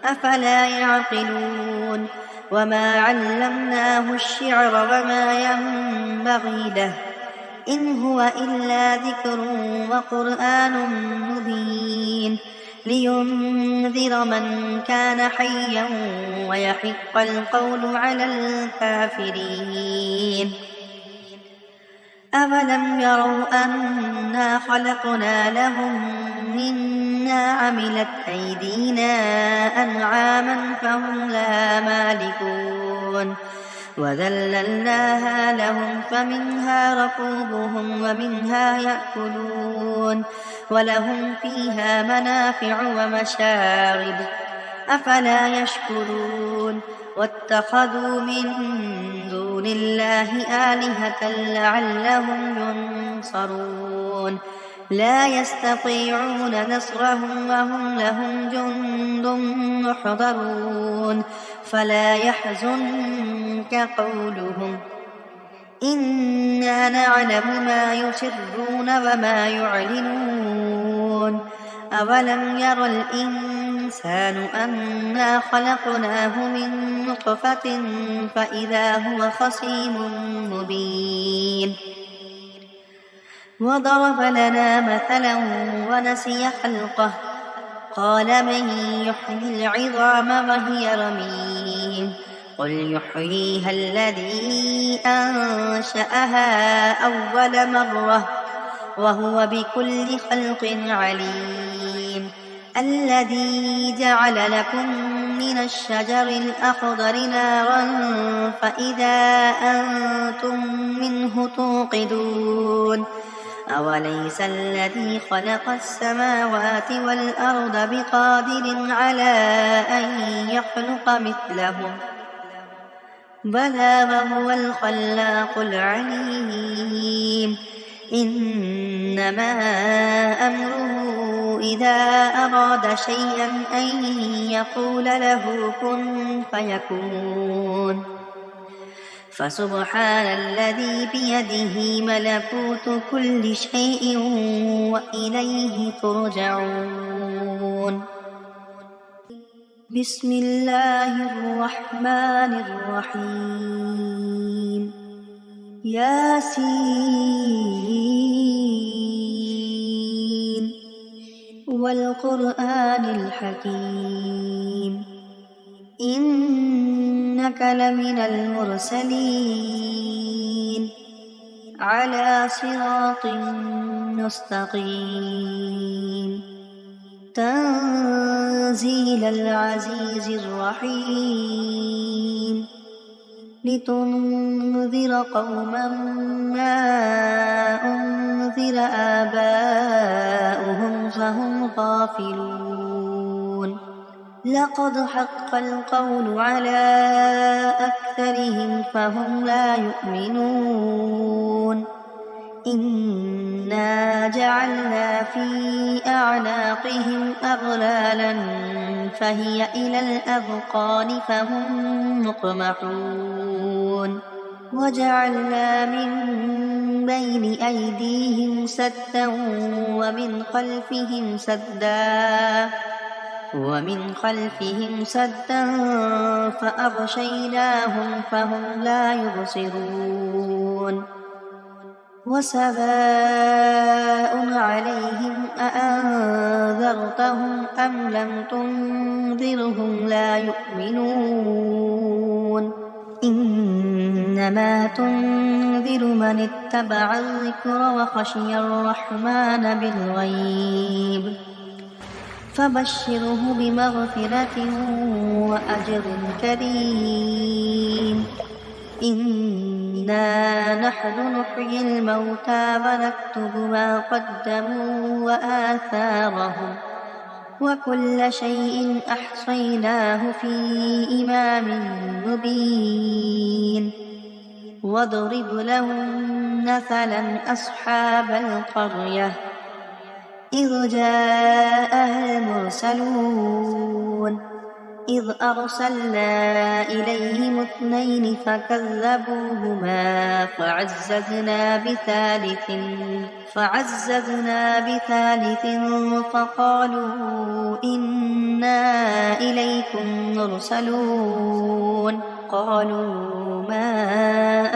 أفلا يعقلون وما علمناه الشعر وما ينبغي له إن هو إلا ذكر وقرآن مبين لينذر من كان حيا ويحق القول على الكافرين أولم يروا أنا خلقنا لهم مما عملت أيدينا أنعاما فهم لها مالكون وذللناها لهم فمنها ركوبهم ومنها يأكلون ولهم فيها منافع ومشارب أفلا يشكرون واتخذوا من دون الله آلهة لعلهم ينصرون لا يستطيعون نصرهم وهم لهم جند محضرون فلا يحزنك قولهم إنا نعلم ما يسرون وما يعلنون أولم ير الإنسان أنا خلقناه من نطفة فإذا هو خصيم مبين وضرب لنا مثلا ونسي خلقه قال من يحيي العظام وهي رميم قل يحييها الذي أنشأها أول مرة وهو بكل خلق عليم الذي جعل لكم من الشجر الأخضر نارا فإذا أنتم منه توقدون أوليس الذي خلق السماوات والأرض بقادر على أن يخلق مثلهم بلى وهو الخلاق العليم إنما أمره إذا أراد شيئا أن يقول له كن فيكون فسبحان الذي بيده ملكوت كل شيء وإليه ترجعون بسم الله الرحمن الرحيم ياسين والقرآن الحكيم إنك لمن المرسلين على صراط مستقيم تنزيل العزيز الرحيم لتنذر قوما ما أنذر آباؤهم فهم غافلون لقد حق القول على أكثرهم فهم لا يؤمنون إنا جعلنا في أعناقهم أغلالا فهي إلى الأذقان فهم مقمحون وجعلنا من بين أيديهم سدا ومن خلفهم سدا فأغشيناهم فهم لا يبصرون وسواء عليهم أأنذرتهم أم لم تنذرهم لا يؤمنون إنما تنذر من اتبع الذكر وخشي الرحمن بالغيب فبشره بمغفرة وأجر كريم إنا نحن نحيي الموتى ونكتب ما قدموا وآثارهم وكل شيء أحصيناه في إمام مبين واضرب لهم مثلا أصحاب القرية إذ جاءها المرسلون إذ أرسلنا إليهم 2 فكذبوهما فعززنا بثالث فقالوا إنا إليكم مرسلون قالوا ما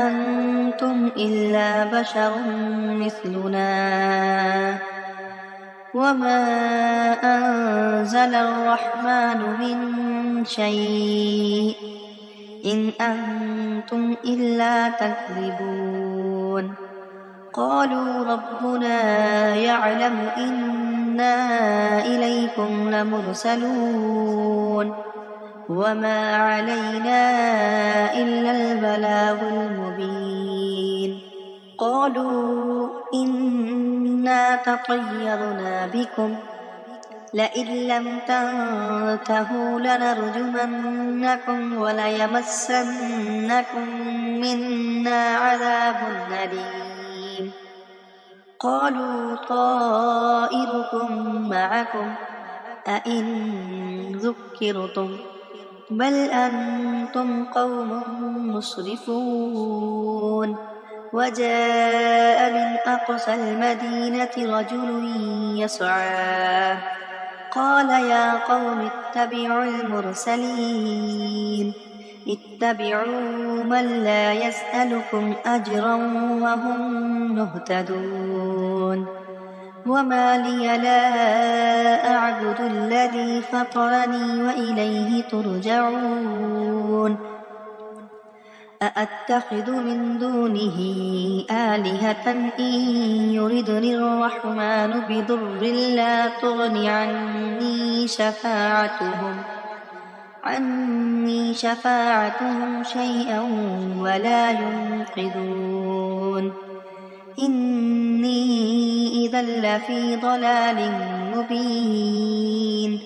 أنتم إلا بشر مثلنا وما أنزل الرحمن من شيء إن أنتم إلا تكذبون قالوا ربنا يعلم إنا إليكم لمرسلون وما علينا إلا البلاغ المبين قالوا إنا تطيرنا بكم لئن لم تنتهوا لنرجمنكم وليمسنكم منا عذاب أليم قالوا طائركم معكم أئن ذكرتم بل أنتم قوم مسرفون وجاء من أقصى المدينة رجل يسعى قال يا قوم اتبعوا المرسلين اتبعوا من لا يسألكم أجرا وهم مهتدون وما لي لا أعبد الذي فطرني وإليه ترجعون أأتخذ من دونه آلهة إن يردني الرحمن بضر لا تغن عني شفاعتهم شيئا ولا ينقذون إني إذا لفي ضلال مبين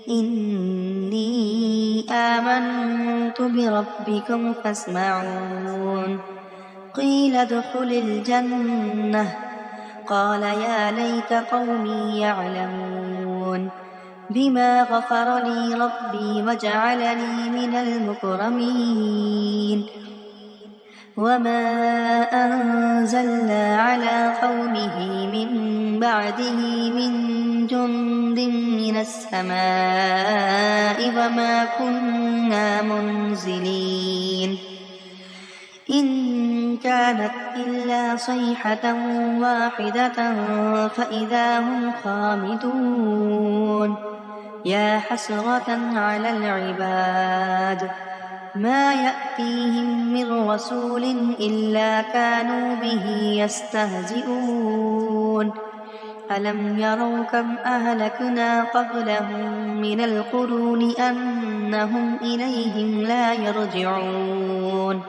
إني آمنت بربكم فاسمعون قيل ادخل الجنة قال يا ليت قومي يعلمون بما غفر لي ربي وجعلني من المكرمين وما أنزلنا على قومه من بعده من جند من السماء وما كنا منزلين إن كانت إلا صيحة واحدة فإذا هم خامدون يا حسرة على العباد ما يأتيهم من رسول إلا كانوا به يستهزئون ألم يروا كم أهلكنا قبلهم من القرون أنهم إليهم لا يرجعون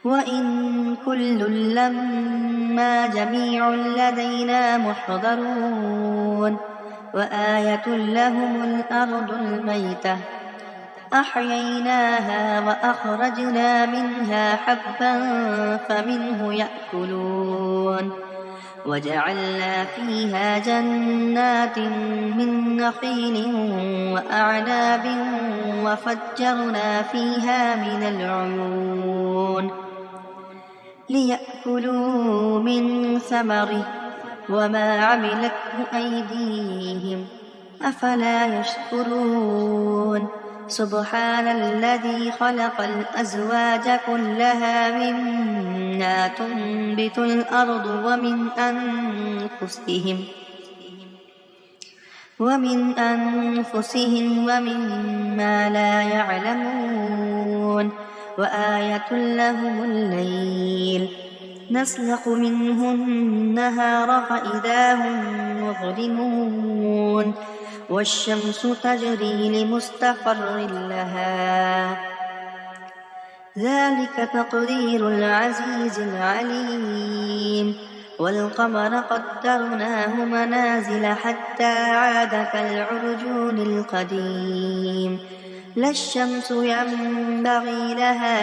وإن كل لما جميع لدينا محضرون وآية لهم الأرض الميتة أحييناها وأخرجنا منها حبا فمنه يأكلون وجعلنا فيها جنات من نخيل وأعناب وفجرنا فيها من العيون ليأكلوا من ثمره وما عملته أيديهم أفلا يشكرون سبحان الذي خلق الأزواج كلها مما تنبت الأرض ومن أنفسهم ومما لا يعلمون وآية لهم الليل نسلخ منه النهار فإذا هم مظلمون والشمس تجري لمستقر لها ذلك تقدير العزيز العليم والقمر قدرناه منازل حتى عاد كالعرجون القديم لا الشمس ينبغي لها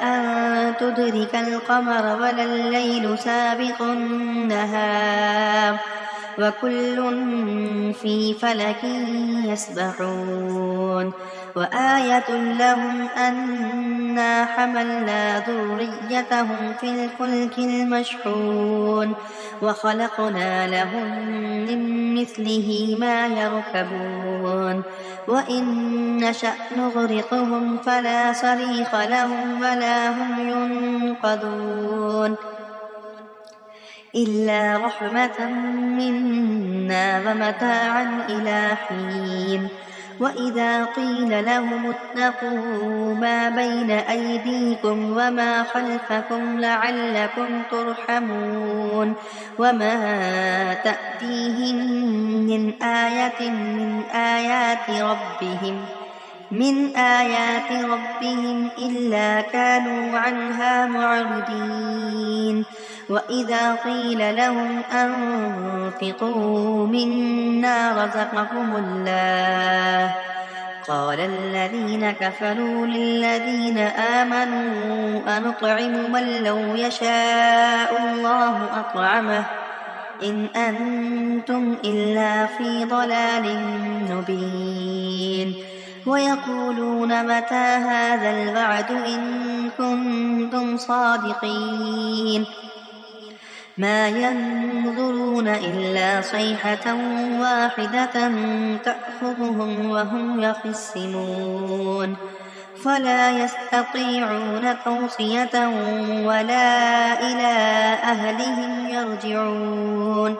أن تدرك القمر ولا الليل سابق النهار وكل في فلك يسبحون وآية لهم أنا حملنا ذريتهم في الفلك المشحون وخلقنا لهم من مثله ما يركبون وإن نشأ نغرقهم فلا صريخ لهم ولا هم ينقذون إلا رحمة منا ومتاعا إلى حين وإذا قيل لهم اتقوا ما بين أيديكم وما خلفكم لعلكم ترحمون وما تأتيهم من آية من آيات ربهم من آيات ربهم إلا كانوا عنها معرضين وإذا قيل لهم أنفقوا مما رزقكم الله قال الذين كفروا للذين آمنوا أنطعم من لو يشاء الله أطعمه إن أنتم إلا في ضلال مبين ويقولون متى هذا الوعد إن كنتم صادقين ما ينظرون إلا صيحة واحدة تأخذهم وهم يخصمون فلا يستطيعون توصية ولا إلى أهلهم يرجعون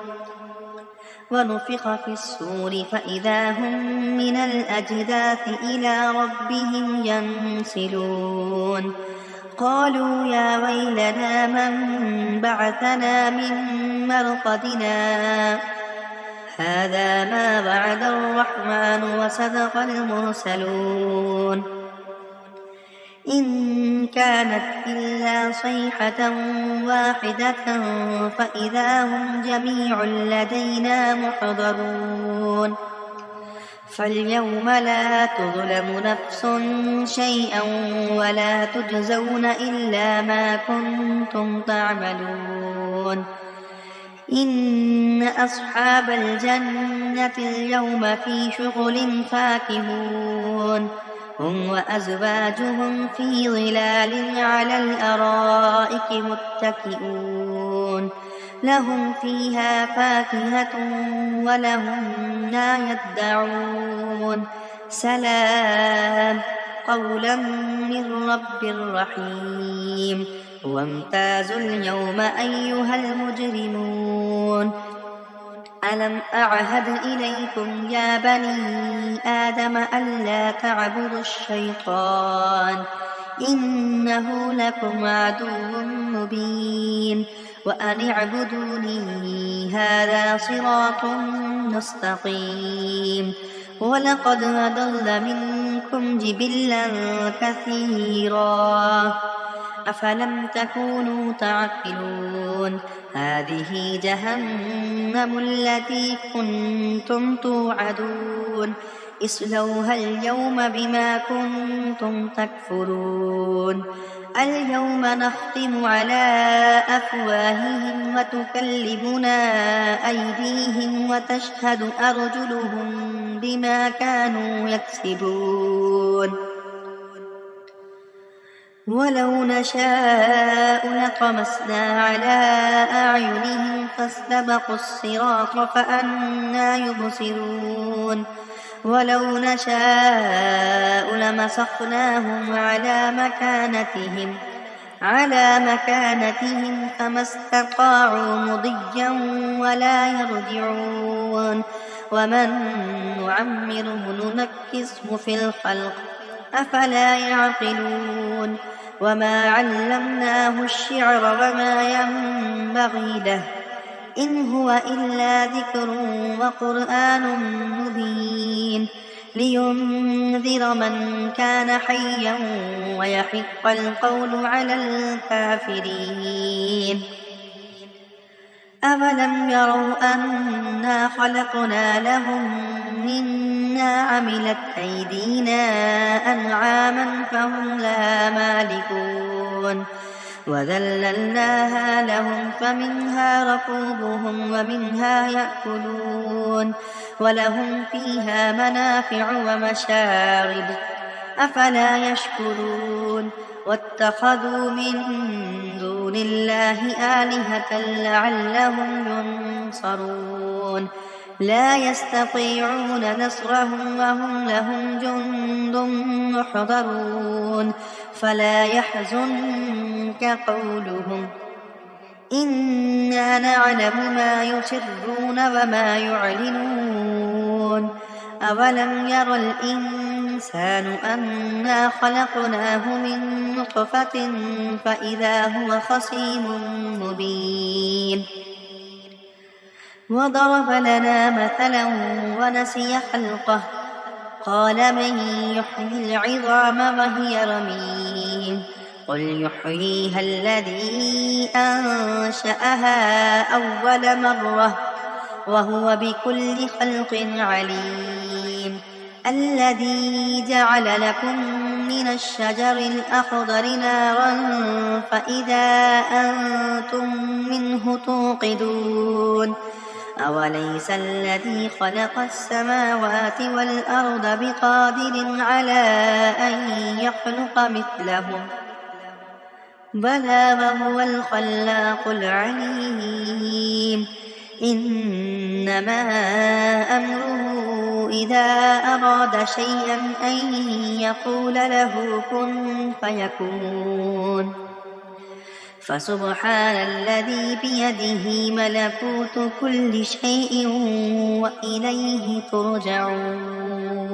ونفخ في الصور فإذا هم من الأجداث إلى ربهم ينسلون قالوا يا ويلنا من بعثنا من مرقدنا هذا ما وعد الرحمن وصدق المرسلون إن كانت إلا صيحة واحدة فإذا هم جميع لدينا محضرون فاليوم لا تظلم نفس شيئا ولا تجزون إلا ما كنتم تعملون إن أصحاب الجنة اليوم في شغل فاكهون هم وأزواجهم في ظلال على الأرائك متكئون لهم فيها فاكهة ولهم ما يدعون سلام قولا من رب رحيم وامتازوا اليوم أيها المجرمون ألم أعهد إليكم يا بني آدم ألا تعبدوا الشيطان إنه لكم عدو مبين وأن اعبدوني هذا صراط مستقيم ولقد أضل منكم جبلا كثيرا أفلم تكونوا تعقلون هذه جهنم التي كنتم توعدون اصلوها اليوم بما كنتم تكفرون اليوم نختم على أفواههم وتكلمنا أيديهم وتشهد أرجلهم بما كانوا يكسبون ولو نشاء لطمسنا على أعينهم فاستبقوا الصراط فأنى يبصرون ولو نشاء لمسخناهم على مكانتهم فما استطاعوا مضيا ولا يرجعون ومن نعمره ننكسه في الخلق أفلا يعقلون وما علمناه الشعر وما ينبغي له إن هو إلا ذكر وقرآن مبين لينذر من كان حيا ويحق القول على الكافرين أولم يروا أنا خلقنا لهم مما عملت أيدينا أنعاما فهم لها مالكون وذللناها لهم فمنها ركوبهم ومنها يأكلون ولهم فيها منافع ومشارب أفلا يشكرون واتخذوا من دون الله آلهة لعلهم ينصرون لا يستطيعون نصرهم وهم لهم جند محضرون فلا يحزنك قولهم إنا نعلم ما يسرون وما يعلنون أولم ير الإنسان أنا خلقناه من نطفة فإذا هو خصيم مبين وضرب لنا مثلا ونسي خلقه قال من يحيي العظام وهي رميم قل يحييها الذي أنشأها أول مرة وهو بكل خلق عليم الذي جعل لكم من الشجر الأخضر نارا فإذا أنتم منه توقدون أوليس الذي خلق السماوات والأرض بقادر على أن يخلق مثلهم بلى وهو الخلاق العليم إنما أمره إذا أراد شيئا أن يقول له كن فيكون فسبحان الذي بيده ملكوت كل شيء وإليه ترجعون